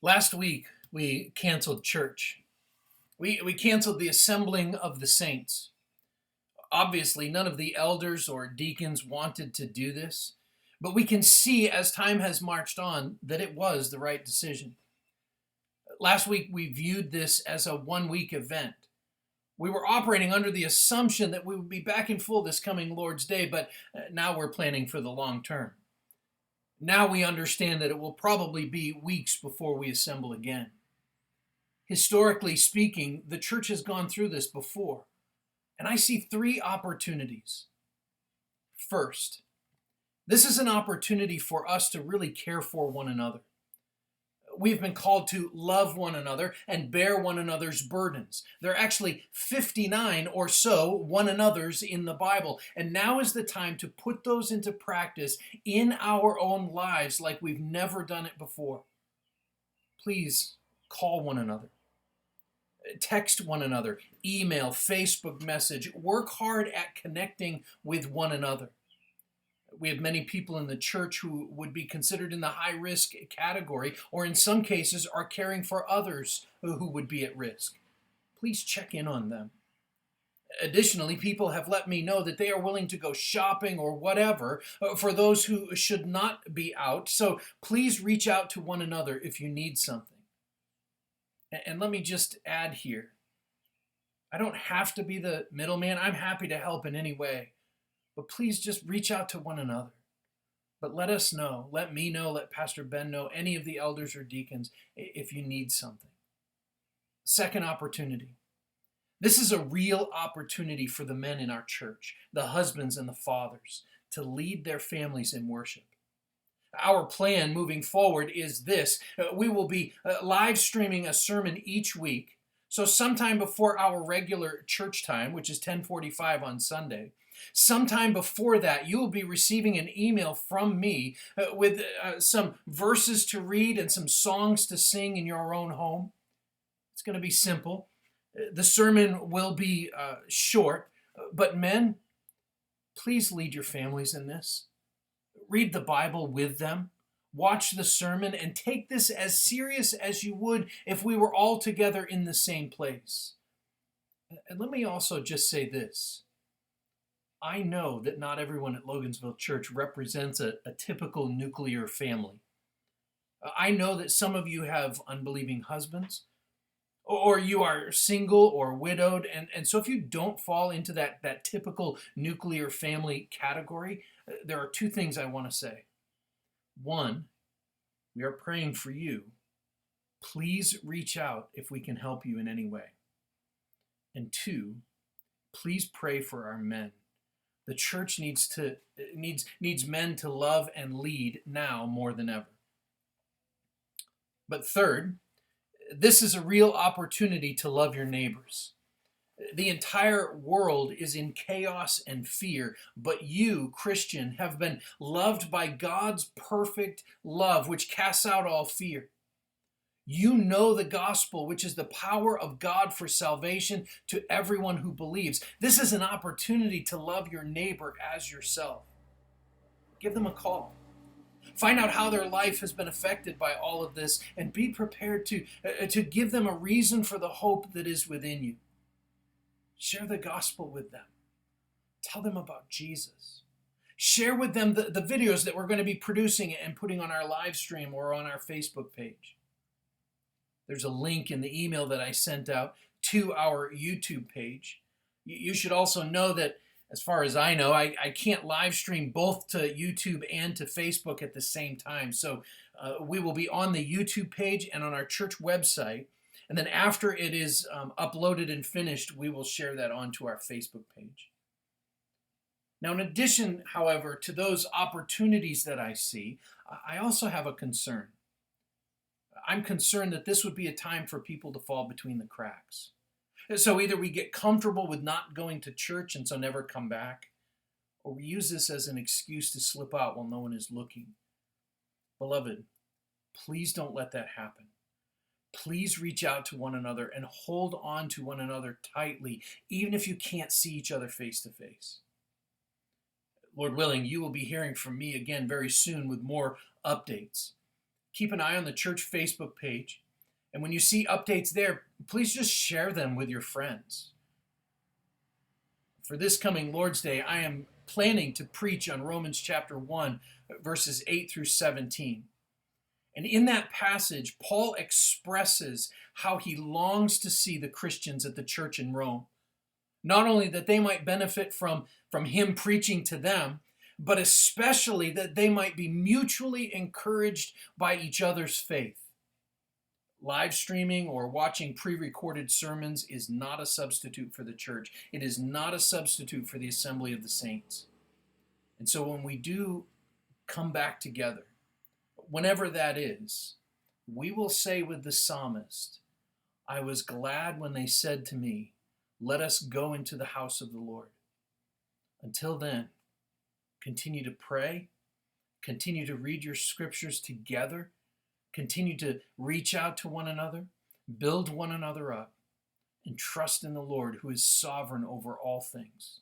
Last week, we canceled church. We canceled the assembling of the saints. Obviously, none of the elders or deacons wanted to do this, but we can see as time has marched on that it was the right decision. Last week, we viewed this as a 1 week event. We were operating under the assumption that we would be back in full this coming Lord's Day, but now we're planning for the long term. Now we understand that it will probably be weeks before we assemble again. Historically speaking, the church has gone through this before, and I see three opportunities. First, this is an opportunity for us to really care for one another. We've been called to love one another and bear one another's burdens. There are actually 59 or so one another's in the Bible, and now is the time to put those into practice in our own lives like we've never done it before. Please call one another. Text one another, email, Facebook message. Work hard at connecting with one another. We have many people in the church who would be considered in the high risk category, or in some cases are caring for others who would be at risk. Please check in on them. Additionally, people have let me know that they are willing to go shopping or whatever for those who should not be out. So please reach out to one another if you need something. And let me just add here, I don't have to be the middleman. I'm happy to help in any way. But please just reach out to one another. But let us know, let me know, let Pastor Ben know, any of the elders or deacons if you need something. Second opportunity. This is a real opportunity for the men in our church, the husbands and the fathers, to lead their families in worship. Our plan moving forward is this. We will be live streaming a sermon each week. So sometime before our regular church time, which is 10:45 on Sunday, sometime before that, you will be receiving an email from me with some verses to read and some songs to sing in your own home. It's going to be simple. The sermon will be short, but men, please lead your families in this. Read the Bible with them. Watch the sermon and take this as serious as you would if we were all together in the same place. And let me also just say this. I know that not everyone at Logansville Church represents a typical nuclear family. I know that some of you have unbelieving husbands, or you are single or widowed, and so if you don't fall into that typical nuclear family category, there are two things I want to say. One, we are praying for you. Please reach out if we can help you in any way. And two, please pray for our men. The church needs men to love and lead now more than ever. But third, this is a real opportunity to love your neighbors. The entire world is in chaos and fear, but you, Christian, have been loved by God's perfect love, which casts out all fear. You know the gospel, which is the power of God for salvation to everyone who believes. This is an opportunity to love your neighbor as yourself. Give them a call. Find out how their life has been affected by all of this, and be prepared to give them a reason for the hope that is within you. Share the gospel with them. Tell them about Jesus. Share with them the videos that we're going to be producing and putting on our live stream or on our Facebook page. There's a link in the email that I sent out to our YouTube page. You should also know that, as far as I know, I can't live stream both to YouTube and to Facebook at the same time. So we will be on the YouTube page and on our church website. And then after it is uploaded and finished, we will share that onto our Facebook page. Now, in addition, however, to those opportunities that I see, I also have a concern. I'm concerned that this would be a time for people to fall between the cracks. So either we get comfortable with not going to church and so never come back, or we use this as an excuse to slip out while no one is looking. Beloved, please don't let that happen. Please reach out to one another and hold on to one another tightly, even if you can't see each other face to face. Lord willing, you will be hearing from me again very soon with more updates. Keep an eye on the church Facebook page. And when you see updates there, please just share them with your friends. For this coming Lord's Day, I am planning to preach on Romans chapter 1, verses 8 through 17. And in that passage, Paul expresses how he longs to see the Christians at the church in Rome. Not only that they might benefit from him preaching to them, but especially that they might be mutually encouraged by each other's faith. Live streaming or watching pre-recorded sermons is not a substitute for the church. It is not a substitute for the assembly of the saints. And so when we do come back together, whenever that is, we will say with the psalmist, I was glad when they said to me, let us go into the house of the Lord. Until then, continue to pray, continue to read your scriptures together, continue to reach out to one another, build one another up, and trust in the Lord who is sovereign over all things.